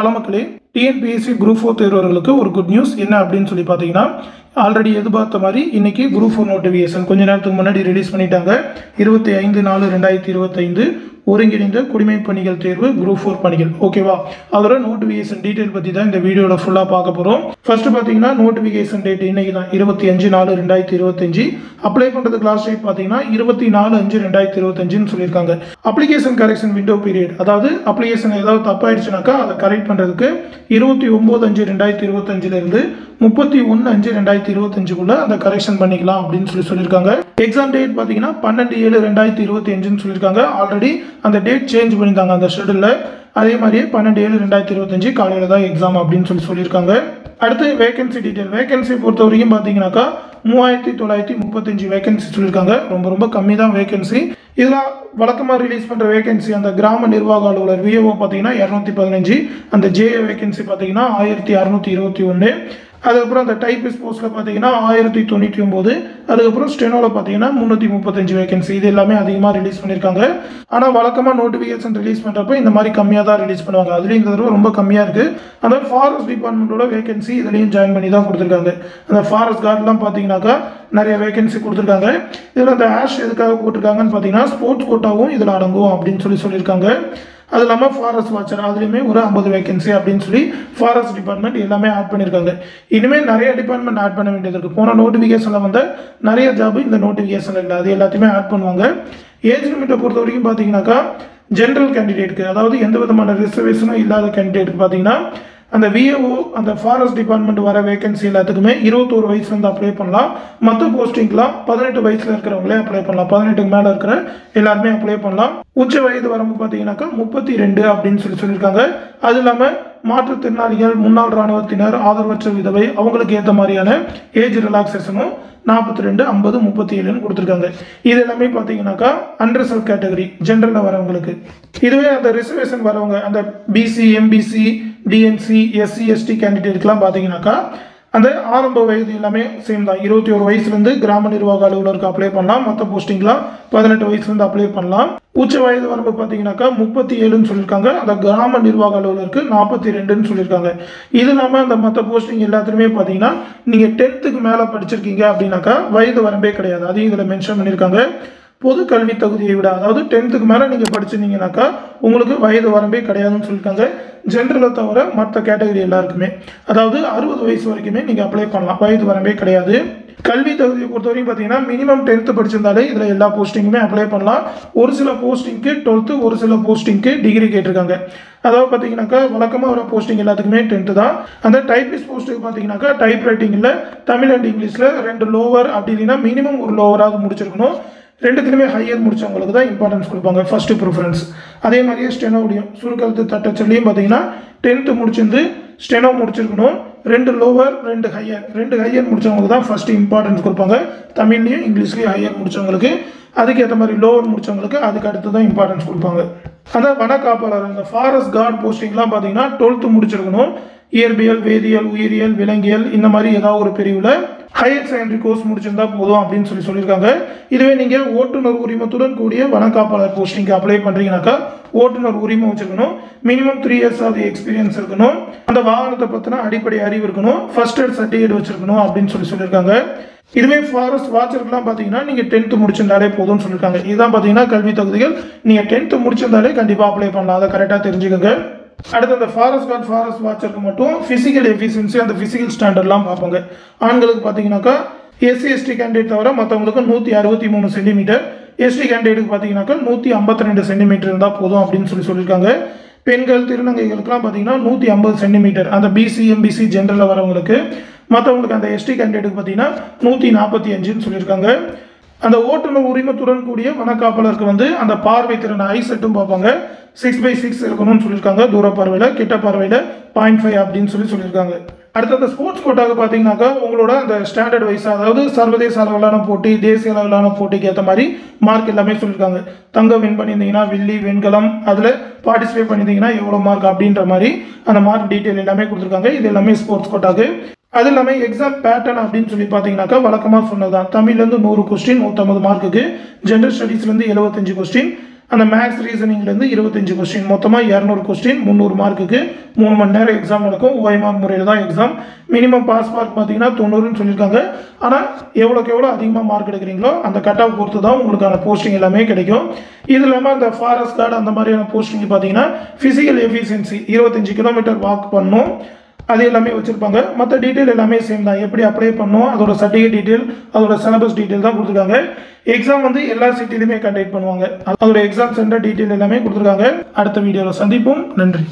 Hello மக்களே, TNPSC group 4 தேர்வர்களுக்கு ஒரு good news என்ன அப்படின்னு சொல்லி பார்த்தீங்கன்னா, ஆல்ரெடி எதிர்பார்த்த மாதிரி இன்னைக்கு குரூப் 4 நோட்டிஃபிகேஷன் கொஞ்ச நேரத்துக்கு முன்னாடி ரிலீஸ் பண்ணிட்டாங்க. 25/4/2025 ஒருங்கிணைந்த குடிமைப் பணிகள் தேர்வு குரூப் 4 பணிகள். ஓகேவா? அதோட நோட்டிஃபிகேஷன் டீட்டெயில் பற்றி தான் இந்த வீடியோவில் ஃபுல்லாக பார்க்க போகிறோம். ஃபர்ஸ்ட் பார்த்தீங்கன்னா நோட்டிஃபிகேஷன் டேட் இன்னைக்கு தான் 25/4/2025. அப்ளை பண்ணுறதுக்கு லாஸ்ட் டேட் பார்த்தீங்கன்னா 24/5/2025 சொல்லியிருக்காங்க. அப்ளிகேஷன் கரெக்ஷன் விண்டோ பீரியட், அதாவது அப்ளிகேஷன் ஏதாவது தப்பாயிடுச்சுனாக்கா அதை கரெக்ட் பண்ணுறதுக்கு 29/5/2025 இருந்து 31/5/2025 அந்த கரெக்ஷன் பண்ணிக்கலாம் அப்படின்னு சொல்லியிருக்காங்க. எக்ஸாம் டேட் பார்த்தீங்கன்னா 12/7/2025 சொல்லியிருக்காங்க. ஆல்ரெடி அந்த டேட் சேஞ்ச் பண்ணியிருந்தாங்க அந்த ஷெடியூல்ல. அதே மாதிரியே 12/7/2025 காலையில் தான் எக்ஸாம் அப்படின்னு சொல்லியிருக்காங்க. அடுத்து வேகன்சி டீட்டெயில். வேகன்சி பொறுத்த வரைக்கும் பார்த்தீங்கன்னாக்கா 3935 வேகன்சி சொல்லியிருக்காங்க. ரொம்ப கம்மி தான் வேகன்சி. இதெல்லாம் வழக்கமாக ரிலீஸ் பண்ணுற வேகன்சி அந்த கிராம நிர்வாக அலுவலர் விஏஓ பார்த்தீங்கன்னா 215, அந்த ஜேஏ வேகன்சி பார்த்தீங்கன்னா 1621, அதுக்கப்புறம் அந்த டைபிஸ்ட் போஸ்ட்டில் பார்த்தீங்கன்னா 1099, அதுக்கப்புறம் ஸ்டெனோவில் பார்த்தீங்கன்னா 335 வேகன்சி. இது எல்லாமே அதிகமாக ரிலீஸ் பண்ணியிருக்காங்க. ஆனால் வழக்கமாக நோட்டிஃபிகேஷன் ரிலீஸ் பண்ணுறப்ப இந்த மாதிரி கம்மியாக தான் ரிலீஸ் பண்ணுவாங்க. அதுலேயும் இந்த தடவை ரொம்ப கம்மியாக இருக்குது. அந்த ஃபாரஸ்ட் டிபார்ட்மெண்ட்டோட வேகன்சி இதுலேயும் ஜாயின் பண்ணி தான் கொடுத்துருக்காங்க. அந்த ஃபாரஸ்ட் கார்டெலாம் பார்த்தீங்கன்னாக்கா நிறைய வேகன்சி கொடுத்துருக்காங்க. இதில் அந்த ஆஷ் எதுக்காக போட்டிருக்காங்கன்னு பார்த்தீங்கன்னா ஸ்போர்ட்ஸ் கோட்டாவும் இதில் அடங்கும் அப்படின்னு சொல்லியிருக்காங்க. அது இல்லாமல் ஃபாரஸ்ட் வாட்சர் அதுலேயுமே ஒரு 50 வேகன்சி அப்படின்னு சொல்லி ஃபாரஸ்ட் டிபார்ட்மெண்ட் எல்லாமே ஆட் பண்ணியிருக்காங்க. இனிமேல் நிறைய டிபார்ட்மெண்ட் ஆட் பண்ண வேண்டியது இருக்குது. போன நோட்டிஃபிகேஷனில் வந்து நிறைய ஜாப் இந்த நோட்டிஃபிகேஷன் இல்லை, அது எல்லாத்தையுமே ஆட் பண்ணுவாங்க. ஏஜ் லிமிட்டை பொறுத்த வரைக்கும் பார்த்தீங்கன்னாக்கா ஜென்ரல் கேண்டிடேட்டுக்கு, அதாவது எந்த விதமான ரிசர்வேஷனும் இல்லாத கேண்டிடேட்டுக்கு பார்த்தீங்கன்னா அந்த விஏஓ அந்த ஃபாரஸ்ட் டிபார்ட்மெண்ட் வர வேகன்சி எல்லாத்துக்குமே 21 வயசுலேருந்து அப்ளை பண்ணலாம். மற்ற போஸ்டிங்லாம் 18 வயசில் இருக்கிறவங்களே அப்ளை பண்ணலாம். 18க்கு மேலே இருக்கிற எல்லாருமே அப்ளை பண்ணலாம். உச்ச வயது வரம்பு பார்த்தீங்கன்னாக்கா 32 அப்படின்னு சொல்லியிருக்காங்க. அது இல்லாமல் மாற்றுத்திறனாளிகள், முன்னாள் இராணுவத்தினர், ஆதரவற்ற விதவை அவங்களுக்கு ஏற்ற மாதிரியான ஏஜ் ரிலாக்ஸேஷனும் 42, 50, 37 கொடுத்துருக்காங்க. இது எல்லாமே பார்த்தீங்கன்னாக்கா அன்ரிசர்வ் கேட்டகரி ஜென்ரலில் வரவங்களுக்கு. இதுவே அந்த ரிசர்வேஷன் வரவங்க அந்த BC, MBC, DNC, SC, ST கேண்டிடேட்லாம் பார்த்தீங்கன்னாக்கா அந்த ஆரம்ப வயது எல்லாமே சேம் தான். 21 வயசுலேருந்து கிராம நிர்வாக அலுவலருக்கு அப்ளை பண்ணலாம். மற்ற போஸ்டிங்லாம் 18 வயசுலேருந்து அப்ளை பண்ணலாம். உச்ச வயது வரம்பு பார்த்தீங்கன்னாக்கா 37 சொல்லியிருக்காங்க. அந்த கிராம நிர்வாக அலுவலருக்கு 42 சொல்லியிருக்காங்க. இது இல்லாமல் அந்த மற்ற போஸ்டிங் எல்லாத்துலேயுமே பார்த்தீங்கன்னா நீங்கள் 10th மேலே படிச்சிருக்கீங்க அப்படின்னாக்கா வயது வரம்பே கிடையாது. அதையும் இதில் மென்ஷன் பண்ணியிருக்காங்க. பொது கல்வி தகுதியை விட, அதாவது 10th மேலே நீங்கள் படிச்சிருந்தீங்கன்னாக்கா உங்களுக்கு வயது வரம்பே கிடையாதுன்னு சொல்லியிருக்காங்க. ஜென்ரலை தவிர மற்ற கேட்டகரி எல்லாருக்குமே, அதாவது 60 வயசு வரைக்குமே நீங்கள் அப்ளை பண்ணலாம். வயது வரம்பே கிடையாது. கல்வி தகுதியை பொறுத்த வரைக்கும் பார்த்தீங்கன்னா மினிமம் 10th படிச்சிருந்தாலே இதில் எல்லா போஸ்டிங்குமே அப்ளை பண்ணலாம். ஒரு சில போஸ்டிங்க்கு 12th, ஒரு சில போஸ்டிங்க்கு டிகிரி கேட்டிருக்காங்க. அதாவது பார்த்தீங்கன்னாக்கா வழக்கமாக வர போஸ்டிங் எல்லாத்துக்குமே 10th தான். அந்த டைபிஸ்ட் போஸ்ட்டுக்கு பார்த்தீங்கன்னாக்கா டைப் ரைட்டிங்கில் தமிழ் அண்ட் இங்கிலீஷில் 2 லோவர், அப்படி இல்லைன்னா மினிமம் ஒரு லோவராவது முடிச்சிருக்கணும். ரெண்டுத்துலையுமே ஹையர் முடிச்சவங்களுக்கு தான் இம்பார்ட்டன்ஸ் கொடுப்பாங்க, ஃபர்ஸ்ட் ப்ரிஃபரன்ஸ். அதே மாதிரியே ஸ்டெனோடையும் சுருக்கெழுத்து தட்டச்சொல்லியும் பார்த்தீங்கன்னா 10th முடிச்சிருந்து ஸ்டெனோ முடிச்சிருக்கணும். 2 லோவர், 2 ஹையர் முடிச்சவங்களுக்கு தான் ஃபர்ஸ்ட் இம்பார்ட்டன்ஸ் கொடுப்பாங்க. தமிழ்லையும் இங்கிலீஷ்லையும் ஹையர் முடிச்சவங்களுக்கு, அதுக்கேற்ற மாதிரி லோவர் முடிச்சவங்களுக்கு அதுக்கு அடுத்து தான் இம்பார்ட்டன்ஸ் கொடுப்பாங்க. அதான் வன காப்பாளர் அந்த ஃபாரஸ்ட் கார்டு போஸ்டிங்லாம் பார்த்தீங்கன்னா 12th முடிச்சிருக்கணும். இயற்பியல், வேதியியல், உயிரியல், விலங்கியல் இந்த மாதிரி ஏதாவது ஒரு பிரிவில் ஹையர் செகண்டரி கோர்ஸ் முடிச்சிருந்தா போதும் அப்படின்னு சொல்லியிருக்காங்க. இதுவே நீங்கள் ஓட்டுநர் உரிமத்துடன் கூடிய வனக்காப்பாளர் போஸ்டிங்க்கு அப்ளை பண்ணுறீங்கன்னாக்கா ஓட்டுநர் உரிமம் வச்சிருக்கணும். மினிமம் 3 years ஆஃப் எக்ஸ்பீரியன்ஸ் இருக்கணும். அந்த வாகனத்தை பற்றின அடிப்படை அறிவு இருக்கணும். ஃபர்ஸ்ட் எய்ட் சர்டிஃபிகேட் வச்சிருக்கணும் அப்படின்னு சொல்லியிருக்காங்க. இதுவே ஃபாரஸ்ட் வாட்சருக்குலாம் பார்த்தீங்கன்னா நீங்கள் 10th முடிச்சிருந்தாலே போதும்னு சொல்லியிருக்காங்க. இதுதான் பார்த்தீங்கன்னா கல்வி தகுதிகள். நீங்கள் 10th முடிச்சிருந்தாலே கண்டிப்பாக அப்ளை பண்ணலாம். அதை கரெக்டாக தெரிஞ்சுக்கோங்க. அடுத்து அந்த ஃபாரஸ்ட் கார்டு, ஃபாரஸ்ட் வாட்சருக்கு மட்டும் ஃபிசிக்கல் எஃபிஷியன்சி, அந்த ஃபிசிக்கல் ஸ்டாண்டர்ட்லாம் பார்ப்பாங்க. ஆண்களுக்கு பார்த்தீங்கன்னாக்கா எஸ்சி, எஸ்டி கேண்டிடேட் தவிர மற்றவங்களுக்கு 163 சென்டிமீட்டர், எஸ்டி கேண்டிடேட்டுக்கு பார்த்தீங்கன்னாக்கா 152 சென்டிமீட்டர் இருந்தால் போதும் அப்படின்னு சொல்லியிருக்காங்க. பெண்கள், திருநங்கைகளுக்குலாம் பார்த்தீங்கன்னா 150 சென்டிமீட்டர், அந்த பிசி, எம்பிசி ஜென்ரலில் வரவங்களுக்கு. மற்றவங்களுக்கு அந்த எஸ்டி கேண்டிடேட்டுக்கு பார்த்தீங்கன்னா 145 சொல்லியிருக்காங்க. அந்த ஓட்டுநர் உரிமத்துடன் கூடிய வனக்காப்பாளருக்கு வந்து அந்த பார்வை திறன் ஐசெட்டும் பார்ப்பாங்க. 6/6 இருக்கணும்னு சொல்லியிருக்காங்க. தூர பார்வையில், கிட்ட பார்வையில் 0.5 அப்படின்னு சொல்லியிருக்காங்க. அடுத்து அந்த ஸ்போர்ட்ஸ் கோட்டாவுக்கு பார்த்தீங்கன்னாக்கா உங்களோட அந்த ஸ்டாண்டர்ட் வைஸ், அதாவது சர்வதேச அளவிலான போட்டி, தேசிய அளவிலான போட்டிக்கு ஏற்ற மாதிரி மார்க் எல்லாமே சொல்லியிருக்காங்க. தங்கம் வின் பண்ணியிருந்தீங்கன்னா வெள்ளி, வெண்கலம் அதில் பார்ட்டிசிபேட் பண்ணியிருந்தீங்கன்னா எவ்வளோ மார்க் அப்படின்ற மாதிரி அந்த மார்க் டீட்டெயில் எல்லாமே கொடுத்துருக்காங்க. இது எல்லாமே ஸ்போர்ட்ஸ் கோட்டாக்கு. அது இல்லாமல் எக்ஸாம் பேட்டர்ன் அப்படின்னு சொல்லி பார்த்தீங்கன்னாக்கா வழக்கமாக சொன்னதான் தமிழ்லேருந்து 100 கொஸ்டின் 150 மார்க்குக்கு, ஜென்ரல் ஸ்டடீஸ்லேருந்து 75 கொஸ்டின், அந்த மேக்ஸ் ரீசனிங்லேருந்து 25 கொஸ்டின், மொத்தமாக 200 கொஸ்டின் 300 மார்க்குக்கு 3 மணி நேரம் எக்ஸாம் நடக்கும். OMR முறையில் தான் எக்ஸாம். மினிமம் பாஸ் மார்க் பார்த்தீங்கன்னா 90ன்னு சொல்லியிருக்காங்க. ஆனால் எவ்வளோக்கு எவ்வளோ அதிகமாக மார்க் எடுக்கிறீங்களோ அந்த கட் ஆஃப் பொறுத்து தான் உங்களுக்கான போஸ்டிங் எல்லாமே கிடைக்கும். இது இல்லாமல் அந்த ஃபாரஸ்ட் கார்டு அந்த மாதிரியான போஸ்டிங் பார்த்தீங்கன்னா ஃபிசிக்கல் எஃபிஷியன்சி 25 கிலோமீட்டர் வாக் பண்ணணும், அது எல்லாமே வச்சுருப்பாங்க. மற்ற டீட்டெயில் எல்லாமே சேம் தான். எப்படி அப்ளை பண்ணணும், அதோட சர்டிஃபிகேட் டீட்டெயில், அதோட சிலபஸ் டீட்டெயில் தான் கொடுத்துருக்காங்க. எக்ஸாம் வந்து எல்லா சிட்டிலையுமே கண்டக்ட் பண்ணுவாங்க. அதோட எக்ஸாம் சென்டர் டீட்டெயில் எல்லாமே கொடுத்துருக்காங்க. அடுத்த வீடியோவில் சந்திப்போம். நன்றி.